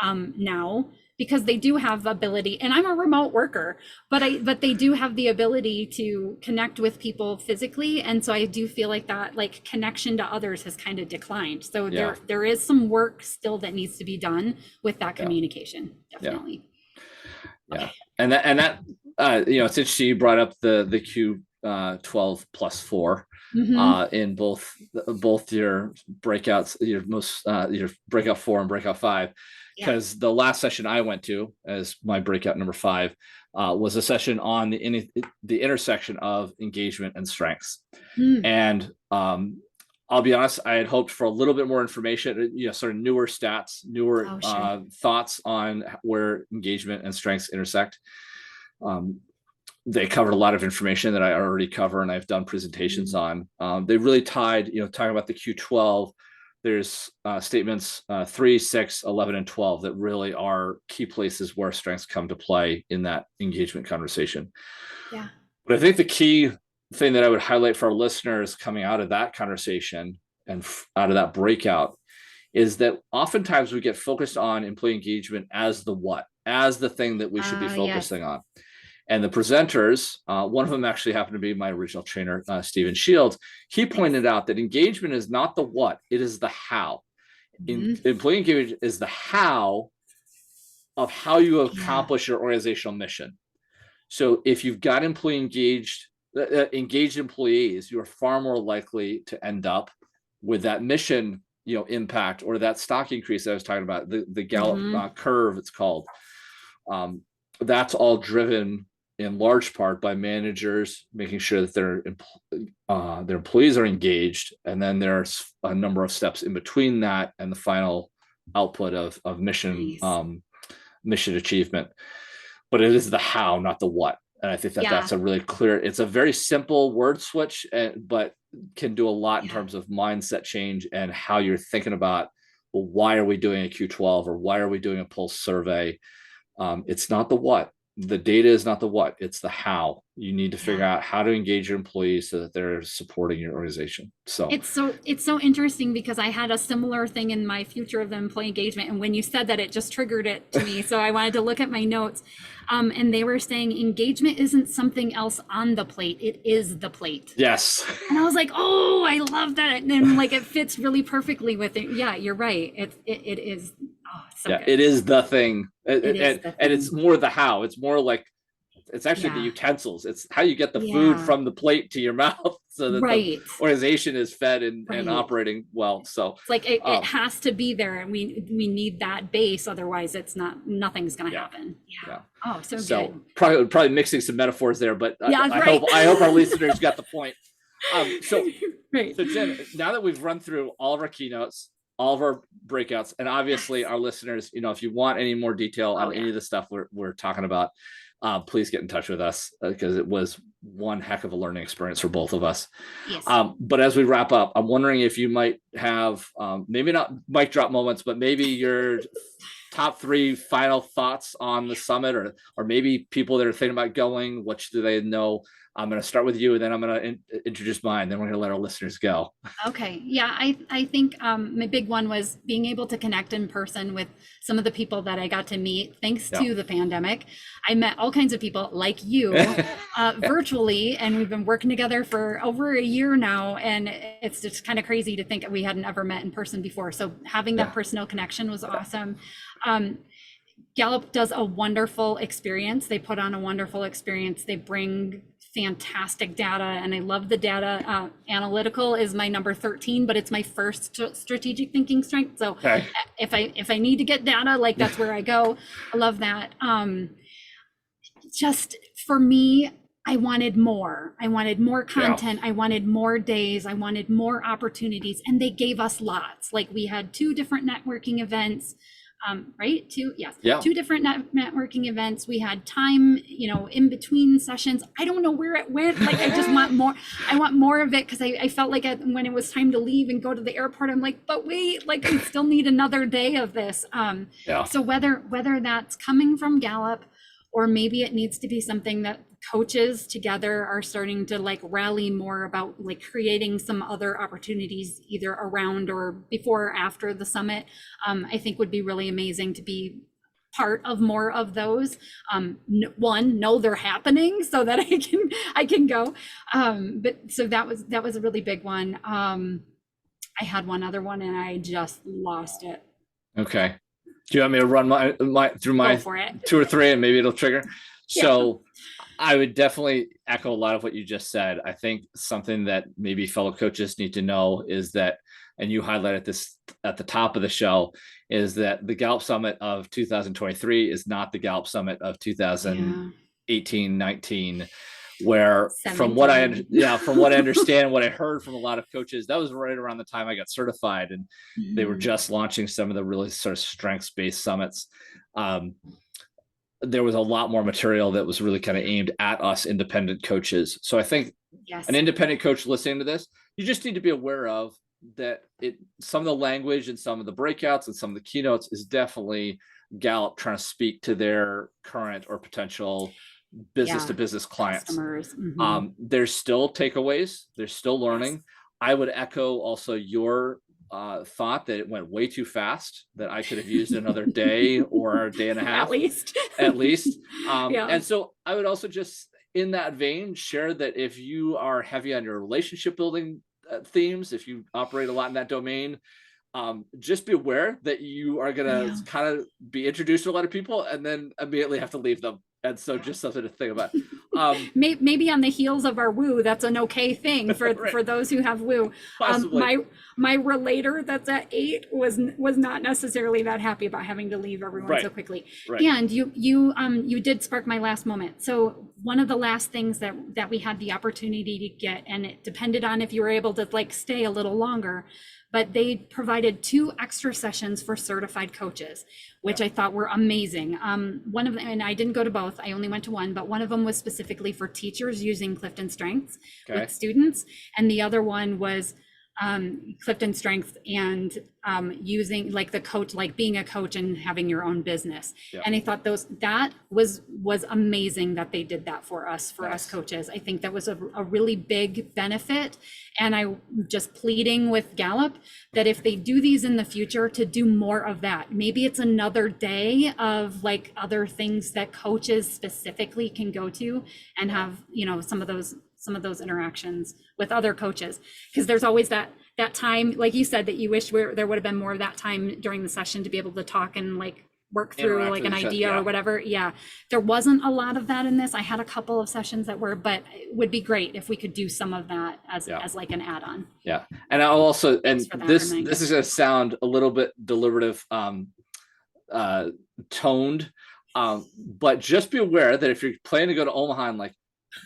now, because they do have ability, and I'm a remote worker, but they do have the ability to connect with people physically, and so I do feel like that connection to others has kind of declined. So there is some work still that needs to be done with that communication, definitely. Yeah. And that it's interesting you brought up the Q12 plus 4 in both your breakouts, your breakout 4 and breakout 5, because the last session I went to as my breakout number 5 was a session on the intersection of engagement and strengths. And I'll be honest, I had hoped for a little bit more information, sort of newer stats, newer thoughts on where engagement and strengths intersect. They covered a lot of information that I already cover and I've done presentations on. They really tied, talking about the Q12, there's statements 3, 6, 11, and 12 that really are key places where strengths come to play in that engagement conversation. Yeah. But I think the key thing that I would highlight for our listeners coming out of that conversation and out of that breakout is that oftentimes we get focused on employee engagement as the thing that we should be focusing on. And the presenters, one of them actually happened to be my original trainer, Stephen Shields. He pointed out that engagement is not the what, it is the how. Employee engagement is the how of how you accomplish your organizational mission. So if you've got engaged employees, you are far more likely to end up with that mission, impact, or that stock increase that I was talking about, the Gallup curve, it's called. That's all driven in large part by managers making sure that their employees are engaged, and then there's a number of steps in between that and the final output of mission mission achievement. But it is the how, not the what. And I think that's a really clear, it's a very simple word switch, but can do a lot in terms of mindset change and how you're thinking about, well, why are we doing a Q12 or why are we doing a pulse survey? It's not the what. The data is not the what, it's the how. You need to figure out how to engage your employees so that they're supporting your organization. So it's so interesting, because I had a similar thing in my future of the employee engagement, and when you said that, it just triggered it to me. So I wanted to look at my notes, and they were saying engagement isn't something else on the plate, it is the plate. Yes. And I was like, oh, I love that, and it fits really perfectly with it. Yeah, you're right. It is. Oh, so good. It is the thing. It is the thing. And it's more the how. It's more like, it's actually the utensils. It's how you get the food from the plate to your mouth so that the organization is fed and operating well. So it's like it has to be there, and we need that base. Otherwise, nothing's going to happen. Yeah. Oh, so good. Probably mixing some metaphors there, but I hope our listeners got the point. So Jen, now that we've run through all of our keynotes, all of our breakouts, and obviously our listeners, if you want any more detail on any of the stuff we're talking about, please get in touch with us, because it was one heck of a learning experience for both of us. Yes. But as we wrap up, I'm wondering if you might have maybe not mic drop moments, but maybe your top 3 final thoughts on the summit, or maybe people that are thinking about going, what do they know? I'm going to start with you, and then I'm going to introduce mine. Then we're going to let our listeners go. Okay. Yeah. I think my big one was being able to connect in person with some of the people that I got to meet thanks to the pandemic. I met all kinds of people like you virtually, and we've been working together for over a year now. And it's just kind of crazy to think we hadn't ever met in person before. So having that personal connection was awesome. Gallup does a wonderful experience. They put on a wonderful experience. They bring fantastic data, and I love the data. Analytical is my number 13, but it's my first strategic thinking strength. So if I need to get data, like that's where I go. I love that. Just for me, I wanted more. I wanted more content. I wanted more days. I wanted more opportunities, and they gave us lots. Like we had 2 different networking events. Right? 2, yes. 2 different networking events. We had time, in between sessions. I don't know where it went. Like, I just want more. I want more of it, because I felt like when it was time to leave and go to the airport, I'm like, but wait, like I still need another day of this. So whether that's coming from Gallup, or maybe it needs to be something that coaches together are starting to like rally more about, like creating some other opportunities either around or before or after the summit, I think would be really amazing to be part of more of those. One, know they're happening so that I can go. But so that was a really big one. I had one other one and I just lost it. Okay. Do you want me to run my 2 or 3 and maybe it'll trigger? So I would definitely echo a lot of what you just said. I think something that maybe fellow coaches need to know is that, and you highlighted this at the top of the show, is that the Gallup Summit of 2023 is not the Gallup Summit of 2018, 19, where 17. from what I understand, what I heard from a lot of coaches, that was right around the time I got certified, and they were just launching some of the really sort of strengths-based summits. There was a lot more material that was really kind of aimed at us independent coaches. So I think an independent coach listening to this, you just need to be aware of that some of the language and some of the breakouts and some of the keynotes is definitely Gallup trying to speak to their current or potential business to business clients. Customers. There's still takeaways. There's still learning. I would echo also your thought that it went way too fast, that I could have used another day or a day and a half at least. And so I would also just in that vein share that if you are heavy on your relationship building themes, if you operate a lot in that domain, just be aware that you are going to kind of be introduced to a lot of people and then immediately have to leave them. And so just something to think about. Maybe on the heels of our woo, that's an okay thing for those who have woo. My relator that's at 8 was not necessarily that happy about having to leave everyone so quickly. And you did spark my last moment. So one of the last things that we had the opportunity to get, and it depended on if you were able to like stay a little longer, but they provided 2 extra sessions for certified coaches, which I thought were amazing. One of them, and I didn't go to both, I only went to one, but one of them was specifically for teachers using Clifton Strengths with students. And the other one was Clifton Strengths and using like the coach, like being a coach and having your own business. And I thought that was amazing that they did that for us coaches. I think that was a really big benefit. And I'm just pleading with Gallup that if they do these in the future, to do more of that. Maybe it's another day of like other things that coaches specifically can go to and have, some of those interactions with other coaches, because there's always that time, like you said, that you wish there would have been more of that time during the session to be able to talk and like work through like an idea or whatever. There wasn't a lot of that in this. I had a couple of sessions that were, but it would be great if we could do some of that as like an add-on. And I'll also, and this is going to sound a little bit deliberative, toned, but just be aware that if you're planning to go to Omaha and like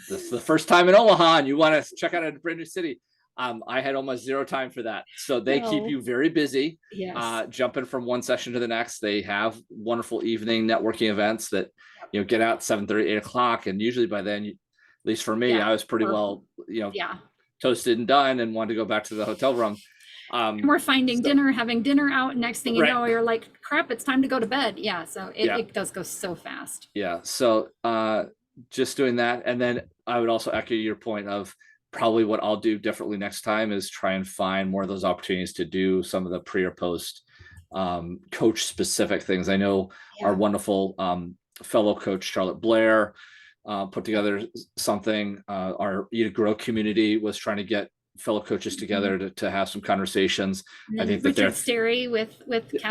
this is the first time in Omaha and you want to check out a brand new city, I had almost zero time for that. So they keep you very busy, jumping from one session to the next. They have wonderful evening networking events that, get out 7:30, 8 o'clock. And usually by then, at least for me, I was pretty well, toasted and done and wanted to go back to the hotel room. And we're finding having dinner out. Next thing you know, you're like, crap, it's time to go to bed. So it does go so fast. So just doing that. And then I would also echo your point of probably what I'll do differently next time is try and find more of those opportunities to do some of the pre or post coach specific things. I know our wonderful fellow coach, Charlotte Blair, put together something. Our Eat to Grow community was trying to get fellow coaches together to have some conversations. And I think Richard that Sterry with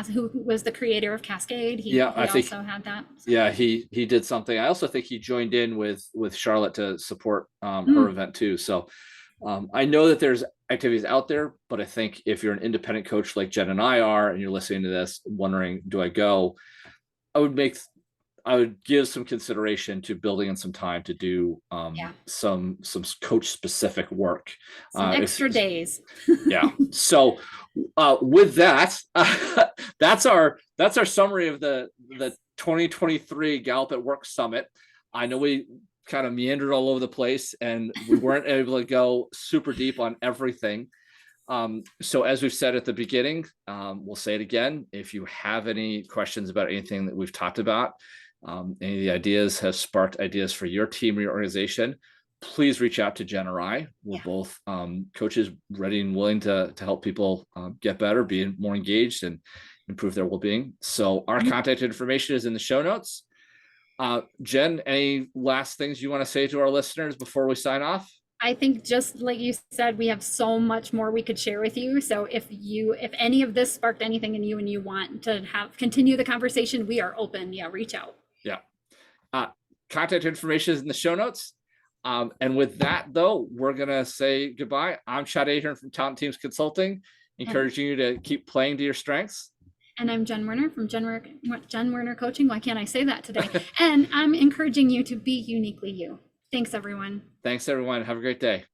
who was the creator of Cascade. He I think also had that. So. Yeah, he did something. I also think he joined in with Charlotte to support her event too. So I know that there's activities out there, but I think if you're an independent coach like Jen and I are, and you're listening to this, wondering, do I go? I would give some consideration to building in some time to do some coach specific work. Some extra days. Yeah. So with that, that's our summary of the 2023 Gallup at Work Summit. I know we kind of meandered all over the place and we weren't able to go super deep on everything. So as we've said at the beginning, we'll say it again. If you have any questions about anything that we've talked about, any of the ideas have sparked ideas for your team or your organization, please reach out to Jen or I. We're both coaches ready and willing to help people get better, be more engaged, and improve their well-being. So our contact information is in the show notes. Jen, any last things you want to say to our listeners before we sign off? I think just like you said, we have so much more we could share with you. So if any of this sparked anything in you and you want to continue the conversation, we are open. Reach out. Contact information is in the show notes. And with that, though, we're going to say goodbye. I'm Chad Ahern from Talent Teams Consulting, encouraging you to keep playing to your strengths. And I'm Jen Werner from Jen Werner Coaching. Why can't I say that today? And I'm encouraging you to be uniquely you. Thanks, everyone. Thanks, everyone. Have a great day.